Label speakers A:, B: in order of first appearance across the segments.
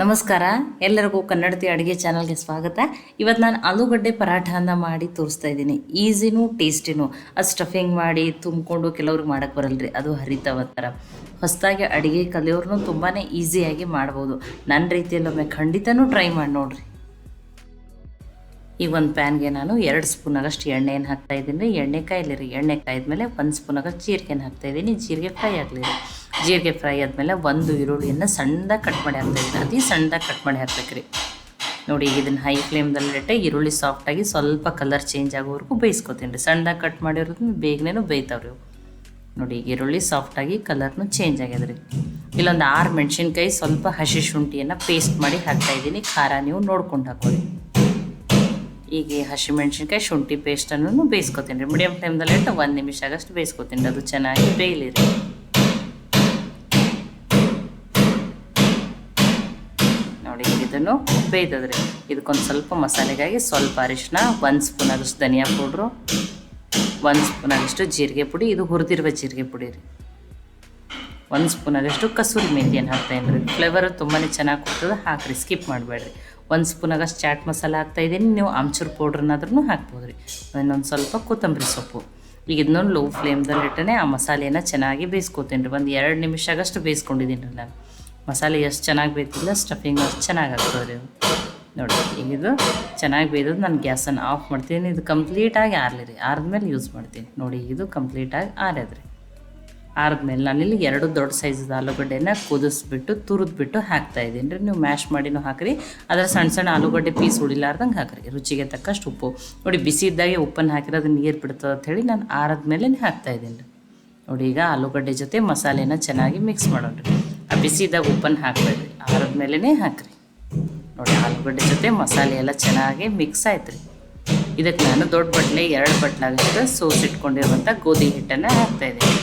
A: ನಮಸ್ಕಾರ, ಎಲ್ಲರಿಗೂ ಕನ್ನಡತಿ ಅಡುಗೆ ಚಾನಲ್ಗೆ ಸ್ವಾಗತ. ಇವತ್ತು ನಾನು ಆಲೂಗಡ್ಡೆ ಪರಾಠನ ಮಾಡಿ ತೋರಿಸ್ತಾ ಇದ್ದೀನಿ. ಈಸಿನೂ ಟೇಸ್ಟಿನೂ. ಅದು ಸ್ಟಫಿಂಗ್ ಮಾಡಿ ತುಂಬಿಕೊಂಡು ಕೆಲವ್ರಿಗೆ ಮಾಡೋಕ್ಕೆ ಬರಲ್ರಿ, ಅದು ಹರಿತಾವ ಥರ. ಹೊಸದಾಗಿ ಅಡುಗೆ ಕಲಿಯೋರ್ನು ತುಂಬಾ ಈಸಿಯಾಗಿ ಮಾಡ್ಬೋದು. ನನ್ನ ರೀತಿಯಲ್ಲೊಮ್ಮೆ ಖಂಡಿತನೂ ಟ್ರೈ ಮಾಡಿ ನೋಡಿರಿ. ಈಗ ಒಂದು ಪ್ಯಾನ್ಗೆ ನಾನು 2 ಸ್ಪೂನಾಗಷ್ಟು ಎಣ್ಣೆಯನ್ನು ಹಾಕ್ತಾಯಿದ್ದೀನಿ. ಎಣ್ಣೆ ಕಾಯ್ಲಿರಿ. ಎಣ್ಣೆ ಕಾಯ್ದ್ಮೇಲೆ 1 ಸ್ಪೂನಾಗಷ್ಟು ಜೀರಿಗೆನ ಹಾಕ್ತಾಯಿದ್ದೀನಿ. ಜೀರಿಗೆ ಫ್ರೈ ಆಗಲಿರಿ. ಜೀರಿಗೆ ಫ್ರೈ ಆದಮೇಲೆ 1 ಈರುಳ್ಳಿಯನ್ನು ಸಣ್ಣದಾಗಿ ಕಟ್ ಮಾಡಿ ಹಾಕ್ತಾಯಿದ್ದೀನಿ. ಅತಿ ಸಣ್ಣದಾಗಿ ಕಟ್ ಮಾಡಿ ಹಾಕ್ಬೇಕ್ರಿ. ನೋಡಿ, ಈಗ ಇದನ್ನು ಹೈ ಫ್ಲೇಮ್ದಲ್ಲಿಟ್ಟೆ ಈರುಳ್ಳಿ ಸಾಫ್ಟಾಗಿ ಸ್ವಲ್ಪ ಕಲರ್ ಚೇಂಜ್ ಆಗೋವರೆಗೂ ಬೇಯಿಸ್ಕೊತೀನಿ ರೀ. ಸಣ್ಣದಾಗಿ ಕಟ್ ಮಾಡಿರೋದನ್ನ ಬೇಗನೆ ಬೇಯ್ತಾವ್ರಿ. ನೋಡಿ, ಈಗ ಈರುಳ್ಳಿ ಸಾಫ್ಟಾಗಿ ಕಲರ್ನು ಚೇಂಜ್ ಆಗ್ಯದ್ರಿ. ಇಲ್ಲೊಂದು 6 ಮೆಣಸಿನ್ಕಾಯಿ ಸ್ವಲ್ಪ ಹಸಿ ಶುಂಠಿಯನ್ನು ಪೇಸ್ಟ್ ಮಾಡಿ ಹಾಕ್ತಾಯಿದ್ದೀನಿ. ಖಾರ ನೀವು ನೋಡ್ಕೊಂಡು ಹಾಕೋರಿ. ಈಗ ಹಸಿಮೆಣ್ಸಿನ್ಕಾಯಿ ಶುಂಠಿ ಪೇಸ್ಟನ್ನು ಬೇಯಿಸ್ಕೊತೀನಿ ರೀ. ಮೀಡಿಯಮ್ ಟೈಮ್ದಲ್ಲಿ ಇಟ್ಟು 1 ನಿಮಿಷ ಆಗಷ್ಟು ಬೇಯಿಸ್ಕೊತೀನಿ ರೀ. ಅದು ಚೆನ್ನಾಗಿ ಬೇಯಲಿರಿ. ನೋಡಿ, ಇದನ್ನು ಬೇಯ್ತದ್ರಿ. ಇದಕ್ಕೊಂದು ಸ್ವಲ್ಪ ಮಸಾಲೆಗಾಗಿ ಸ್ವಲ್ಪ ಅರಿಶಿನ, 1 ಸ್ಪೂನ್ ಆಗಷ್ಟು ಧನಿಯಾ ಪೌಡ್ರು, 1 ಸ್ಪೂನ್ ಆಗಷ್ಟು ಜೀರಿಗೆ ಪುಡಿ. ಇದು ಹುರಿದಿರುವ ಜೀರಿಗೆ ಪುಡಿ ರೀ. 1 ಸ್ಪೂನ್ ಆಗಷ್ಟು ಕಸೂರಿ ಮೆಥಿಯನ್ನು ಹಾಕ್ತಾಯಿದ್ದೀನಿ ರೀ. ಫ್ಲೇವರು ತುಂಬಾ ಚೆನ್ನಾಗಿ ಕೊಡ್ತದೆ, ಹಾಕ್ರಿ, ಸ್ಕಿಪ್ ಮಾಡಬೇಡ್ರಿ. 1 ಸ್ಪೂನ್ ಆಗಷ್ಟು ಚಾಟ್ ಮಸಾಲ ಹಾಕ್ತಾಯಿದ್ದೀನಿ. ನೀವು ಆಮ್ಚೂರು ಪೌಡ್ರನ್ನಾದ್ರೂ ಹಾಕ್ಬೋದು ರೀ. ಇನ್ನೊಂದು ಸ್ವಲ್ಪ ಕೊತ್ತಂಬರಿ ಸೊಪ್ಪು. ಈಗ ಇದನ್ನೊಂದು ಲೋ ಫ್ಲೇಮ್ದಲ್ಲಿಟ್ಟನೆ ಆ ಮಸಾಲೆಯನ್ನು ಚೆನ್ನಾಗಿ ಬೇಯಿಸ್ಕೊತೀನಿ ರೀ. ಒಂದು 2 ನಿಮಿಷ ಆಗಷ್ಟು ಬೇಯಿಸ್ಕೊಂಡಿದ್ದೀನಿ ರೀ ನಾನು. ಮಸಾಲೆ ಎಷ್ಟು ಚೆನ್ನಾಗಿ ಬೇಯ್ತಿಲ್ಲ, ಸ್ಟಫಿಂಗ್ ಅಷ್ಟು ಚೆನ್ನಾಗಿ ಆಗ್ತದೆ ರೀ. ನೋಡಿ, ಈಗ ಇದು ಚೆನ್ನಾಗಿ ಬೇಯ್ದದ್ದು ನಾನು ಗ್ಯಾಸನ್ನು ಆಫ್ ಮಾಡ್ತೀನಿ. ಇದು ಕಂಪ್ಲೀಟಾಗಿ ಆರಲಿ ರೀ. ಆರಿದ್ಮೇಲೆ ಯೂಸ್ ಮಾಡ್ತೀನಿ. ನೋಡಿ, ಇದು ಕಂಪ್ಲೀಟಾಗಿ ಆರ್ಯದ್ರಿ. ಆರಿದ್ಮೇಲೆ ನಾನಿಲ್ಲಿ 2 ದೊಡ್ಡ ಸೈಜದ ಆಲೂಗಡ್ಡೆನ ಕುದಿಸ್ಬಿಟ್ಟು ತುರಿದ್ಬಿಟ್ಟು ಹಾಕ್ತಾಯಿದ್ದೀನಿ ರೀ. ನೀವು ಮ್ಯಾಶ್ ಮಾಡಿನೂ ಹಾಕಿರಿ. ಅದರ ಸಣ್ಣ ಸಣ್ಣ ಆಲೂಗಡ್ಡೆ ಪೀಸ್ ಉಳಿಲಾರ್ದಂಗೆ ಹಾಕಿರಿ. ರುಚಿಗೆ ತಕ್ಕಷ್ಟು ಉಪ್ಪು. ನೋಡಿ, ಬಿಸಿ ಇದ್ದಾಗೆ ಉಪ್ಪನ್ನು ಹಾಕಿದ್ರೆ ಅದು ನೀರು ಬಿಡ್ತದೆ ಅಂಥೇಳಿ ನಾನು ಆರಿದ್ಮೇಲೆ ಹಾಕ್ತಾಯಿದ್ದೀನಿ ರೀ. ನೋಡಿ, ಈಗ ಆಲೂಗಡ್ಡೆ ಜೊತೆ ಮಸಾಲೆನ ಚೆನ್ನಾಗಿ ಮಿಕ್ಸ್ ಮಾಡೋಣ ರೀ. ಆ ಬಿಸಿ ಇದ್ದಾಗ ಉಪ್ಪನ್ನು ಹಾಕಬೇಡ್ರಿ, ಆರಿದ್ಮೇಲೆ ಹಾಕಿರಿ. ನೋಡಿ, ಆಲೂಗಡ್ಡೆ ಜೊತೆ ಮಸಾಲೆ ಎಲ್ಲ ಚೆನ್ನಾಗಿ ಮಿಕ್ಸ್ ಆಯ್ತು ರೀ. ಇದಕ್ಕೆ ನಾನು ದೊಡ್ಡ ಬಟ್ಲೆ 2 ಬಟ್ಲಾಗಷ್ಟು ಸೋಸಿಟ್ಕೊಂಡಿರುವಂಥ ಗೋಧಿ ಹಿಟ್ಟನ್ನು ಹಾಕ್ತಾಯಿದ್ದೀನಿ.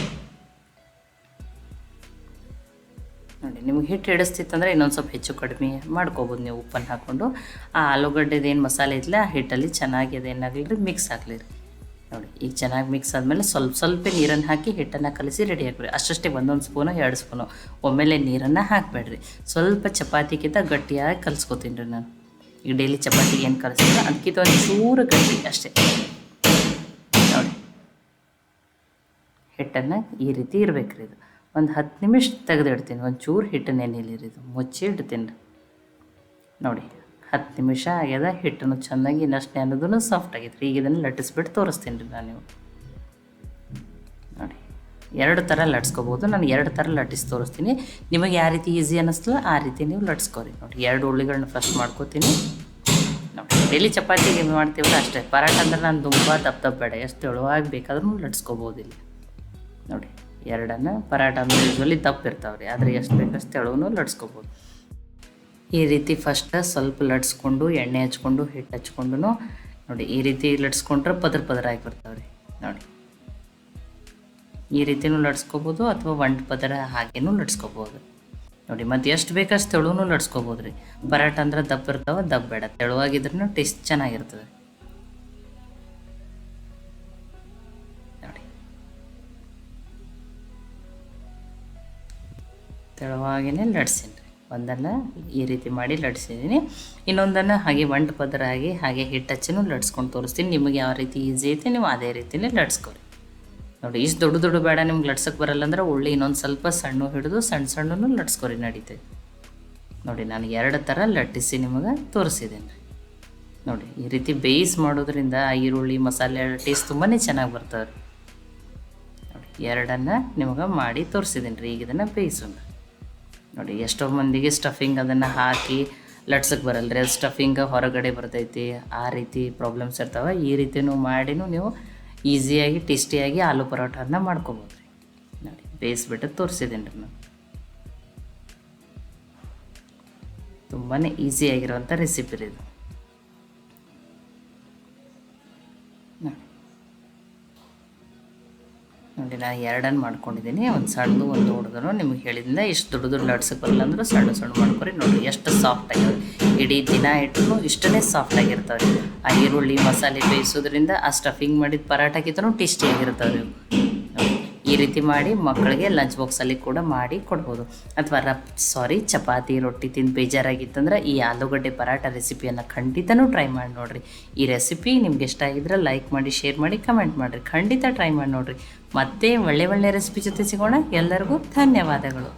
A: ನೋಡಿ, ನಿಮ್ಗೆ ಹಿಟ್ಟು ಹಿಡಿಸ್ತಿತ್ತಂದರೆ ಇನ್ನೊಂದು ಸ್ವಲ್ಪ ಹೆಚ್ಚು ಕಡಿಮೆ ಮಾಡ್ಕೋಬೋದು ನೀವು ಉಪ್ಪನ್ನು ಹಾಕ್ಕೊಂಡು. ಆ ಆಲೂಗಡ್ಡೆದು ಏನು ಮಸಾಲೆ ಇತ್ತಲ್ಲ ಆ ಹಿಟ್ಟಲ್ಲಿ ಚೆನ್ನಾಗಿ ಅದೇನಾಗಲಿ ಮಿಕ್ಸ್ ಆಗಲಿರಿ. ನೋಡಿ, ಈಗ ಚೆನ್ನಾಗಿ ಮಿಕ್ಸ್ ಆದಮೇಲೆ ಸ್ವಲ್ಪ ನೀರನ್ನು ಹಾಕಿ ಹಿಟ್ಟನ್ನು ಕಲಿಸಿ ರೆಡಿ ಹಾಕ್ಬಿಡಿ. ಅಷ್ಟೇ 1 ಸ್ಪೂನು 2 ಸ್ಪೂನು ಒಮ್ಮೆಲೆ ನೀರನ್ನು ಹಾಕಬೇಡ್ರಿ. ಸ್ವಲ್ಪ ಚಪಾತಿಗಿಂತ ಗಟ್ಟಿಯಾಗಿ ಕಲಿಸ್ಕೊತೀನಿ ರೀ ನಾನು. ಈಗ ಡೈಲಿ ಚಪಾತಿಗೆ ಏನು ಕಲಿಸಿದ್ರೆ ಅದಕ್ಕಿಂತ ಒಂದು ಚೂರು ಗಟ್ಟಿ ಅಷ್ಟೇ. ನೋಡಿ, ಹಿಟ್ಟನ್ನು ಈ ರೀತಿ ಇರಬೇಕು ರೀ. ಇದು ಒಂದು 10 ನಿಮಿಷ ತೆಗೆದಿಡ್ತೀನಿ. ಒಂದು ಚೂರು ಹಿಟ್ಟು ನೆನೆಯಲಿರಿ. ಇದು ಮುಚ್ಚಿ ಇಡ್ತೀನಿ ರೀ. ನೋಡಿ, 10 ನಿಮಿಷ ಆಗ್ಯದ. ಹಿಟ್ಟನ್ನು ಚೆನ್ನಾಗಿ ಇನ್ನಷ್ಟು ಅನ್ನೋದನ್ನು ಸಾಫ್ಟ್ ಆಗೈತೆ ರೀ. ಈಗ ಇದನ್ನು ಲಟ್ಟಿಸ್ಬಿಟ್ಟು ತೋರಿಸ್ತೀನಿ ರೀ ನಾನು. ನೀವು ನೋಡಿ, 2 ಥರ ಲಟ್ಸ್ಕೊಬೋದು. ನಾನು 2 ಥರ ಲಟ್ಟಿಸಿ ತೋರಿಸ್ತೀನಿ. ನಿಮಗೆ ಯಾವ ರೀತಿ ಈಸಿ ಅನ್ನಿಸ್ತಲ್ಲ ಆ ರೀತಿ ನೀವು ಲಟ್ಸ್ಕೊರಿ. ನೋಡಿ, 2 ಉಳ್ಳಿಗಳನ್ನ ಫಸ್ಟ್ ಮಾಡ್ಕೋತೀನಿ. ನೋಡಿ, ಡೈಲಿ ಚಪಾತಿಗೆ ಮಾಡ್ತೀವಲ್ಲ ಅಷ್ಟೇ. ಪರಾಠ ಅಂದ್ರೆ ನಾನು ತುಂಬ ದಪ್ಪ ಬೇಡ, ಎಷ್ಟು ತೆಳುವಾಗಿ ಬೇಕಾದ್ರೂ ಲಟ್ಸ್ಕೊಬೋದು ಇಲ್ಲಿ. ನೋಡಿ, 2 ಪರಾಠ ಅಂದ್ರೆ ಯೂಶ್ವಲಿ ದಪ್ಪ ಇರ್ತಾವೆ ರೀ, ಆದರೆ ಎಷ್ಟು ಬೇಕಷ್ಟು ತೆಳುವೂ ಲಟ್ಸ್ಕೊಬೋದು. ಈ ರೀತಿ ಫಸ್ಟ್ ಸ್ವಲ್ಪ ಲಟ್ಸ್ಕೊಂಡು ಎಣ್ಣೆ ಹಚ್ಕೊಂಡು ಹಿಟ್ಟು ಹಚ್ಕೊಂಡು ನೋಡಿ, ಈ ರೀತಿ ಲಟ್ಸ್ಕೊಂಡ್ರೆ ಪದರ ಆಗಿ ಬರ್ತಾವೆ ರೀ. ನೋಡಿ, ಈ ರೀತಿಯೂ ಲಟ್ಸ್ಕೊಬೋದು ಅಥವಾ 1 ಪದರ ಹಾಗೇನೂ ಲಟ್ಸ್ಕೊಬೋದು. ನೋಡಿ, ಮತ್ತು ಎಷ್ಟು ಬೇಕಷ್ಟು ತೆಳುವೂ ಲಟ್ಸ್ಕೊಬೋದು ರೀ. ಪರಾಠ ಅಂದ್ರೆ ದಪ್ಪ ಇರ್ತಾವೆ, ದಪ್ಪ ಬೇಡ, ತೆಳುವಾಗಿದ್ರೂ ಟೇಸ್ಟ್ ಚೆನ್ನಾಗಿರ್ತದೆ. ತೆಳುವಾಗಿಯೇ ಲಟ್ಸೀನಿ ರೀ. ಒಂದನ್ನು ಈ ರೀತಿ ಮಾಡಿ ಲಟ್ಸಿದ್ದೀನಿ. ಇನ್ನೊಂದನ್ನು ಹಾಗೆ 1 ಪದರ ಆಗಿ ಹಾಗೆ ಹಿಟ್ಟು ಹಚ್ಚಿನೂ ಲಟ್ಸ್ಕೊಂಡು ತೋರಿಸ್ತೀನಿ. ನಿಮಗೆ ಯಾವ ರೀತಿ ಈಸಿ ಐತೆ ನೀವು ಅದೇ ರೀತಿಯೇ ಲಟ್ಸ್ಕೊರಿ. ನೋಡಿ, ಇಷ್ಟು ದೊಡ್ಡ ಬೇಡ, ನಿಮ್ಗೆ ಲಟ್ಸೋಕ್ಕೆ ಬರಲ್ಲ ಅಂದ್ರೆ ಉಳ್ಳಿ ಇನ್ನೊಂದು ಸ್ವಲ್ಪ ಸಣ್ಣ ಹಿಡಿದು ಸಣ್ಣನೂ ಲಟ್ಸ್ಕೊರಿ, ನಡೀತೈತೆ. ನೋಡಿ, ನಾನು 2 ಥರ ಲಟ್ಟಿಸಿ ನಿಮಗೆ ತೋರಿಸಿದ್ದೀನಿ ರೀ. ನೋಡಿ, ಈ ರೀತಿ ಬೇಯಿಸಿ ಮಾಡೋದ್ರಿಂದ ಈರುಳ್ಳಿ ಮಸಾಲೆ ಟೇಸ್ಟ್ ತುಂಬಾ ಚೆನ್ನಾಗಿ ಬರ್ತವೆ ರೀ. ನೋಡಿ, 2 ನಿಮಗೆ ಮಾಡಿ ತೋರಿಸಿದ್ದೀನಿ ರೀ. ಈಗ ಇದನ್ನು ಬೇಯಿಸೋಣ. ನೋಡಿ, ಎಷ್ಟೋ ಮಂದಿಗೆ ಸ್ಟಫಿಂಗ್ ಅದನ್ನು ಹಾಕಿ ಲಟ್ಸಕ್ಕೆ ಬರಲ್ಲ ರೀ. ಅದು ಸ್ಟಫಿಂಗ್ ಹೊರಗಡೆ ಬರ್ತೈತಿ, ಆ ರೀತಿ ಪ್ರಾಬ್ಲಮ್ಸ್ ಇರ್ತಾವೆ. ಈ ರೀತಿಯೂ ಮಾಡಿನೂ ನೀವು ಈಸಿಯಾಗಿ ಟೇಸ್ಟಿಯಾಗಿ ಆಲೂ ಪರೋಠನ ಮಾಡ್ಕೊಬೋದು ರೀ. ನೋಡಿ, ಬೇಯಿಸ್ಬಿಟ್ಟು ತೋರಿಸಿದ್ದೀನಿ ರೀ ನಾನು. ತುಂಬಾ ಈಸಿಯಾಗಿರೋವಂಥ ರೆಸಿಪಿ ರೀ ಇದು. ನೋಡಿ, ನಾನು 2 ಮಾಡ್ಕೊಂಡಿದ್ದೀನಿ. ಒಂದು ಸಣ್ಣದು ಒಂದು ದೊಡ್ಡದು. ನಿಮಗೆ ಹೇಳಿದಿಂದ ಇಷ್ಟು ದೊಡ್ಡದು ಲಟ್ಸಕ್ಕೆ ಬರಲ್ಲ ಅಂದ್ರೆ ಸಣ್ಣ ಮಾಡ್ಕೊರಿ. ನೋಡಿ, ಎಷ್ಟು ಸಾಫ್ಟ್ ಆಗಿರೋದು. ಇಡೀ ದಿನ ಇಟ್ಟರು ಇಷ್ಟೇ ಸಾಫ್ಟ್ ಆಗಿರ್ತಾವೆ. ಆ ಈರುಳ್ಳಿ ಮಸಾಲೆ ಬೇಯಿಸೋದ್ರಿಂದ ಆ ಸ್ಟಫಿಂಗ್ ಮಾಡಿದ ಪರಾಟಕ್ಕಿಂತನೂ ಟೇಸ್ಟಿಯಾಗಿರ್ತಾವೆ. ನೋಡಿ, ಈ ಈ ರೀತಿ ಮಾಡಿ ಮಕ್ಕಳಿಗೆ ಲಂಚ್ ಬಾಕ್ಸಲ್ಲಿ ಕೂಡ ಮಾಡಿ ಕೊಡ್ಬೋದು. ಅಥವಾ ಚಪಾತಿ ರೊಟ್ಟಿ ತಿಂದು ಬೇಜಾರಾಗಿತ್ತಂದ್ರೆ ಈ ಆಲೂಗಡ್ಡೆ ಪರಾಟ ರೆಸಿಪಿಯನ್ನು ಖಂಡಿತನೂ ಟ್ರೈ ಮಾಡಿ ನೋಡಿರಿ. ಈ ರೆಸಿಪಿ ನಿಮ್ಗೆ ಇಷ್ಟ ಆಗಿದ್ರೆ ಲೈಕ್ ಮಾಡಿ, ಶೇರ್ ಮಾಡಿ, ಕಮೆಂಟ್ ಮಾಡಿರಿ. ಖಂಡಿತ ಟ್ರೈ ಮಾಡಿ ನೋಡಿರಿ. ಮತ್ತೆ ಒಳ್ಳೆ ರೆಸಿಪಿ ಜೊತೆ ಸಿಗೋಣ. ಎಲ್ಲರಿಗೂ ಧನ್ಯವಾದಗಳು.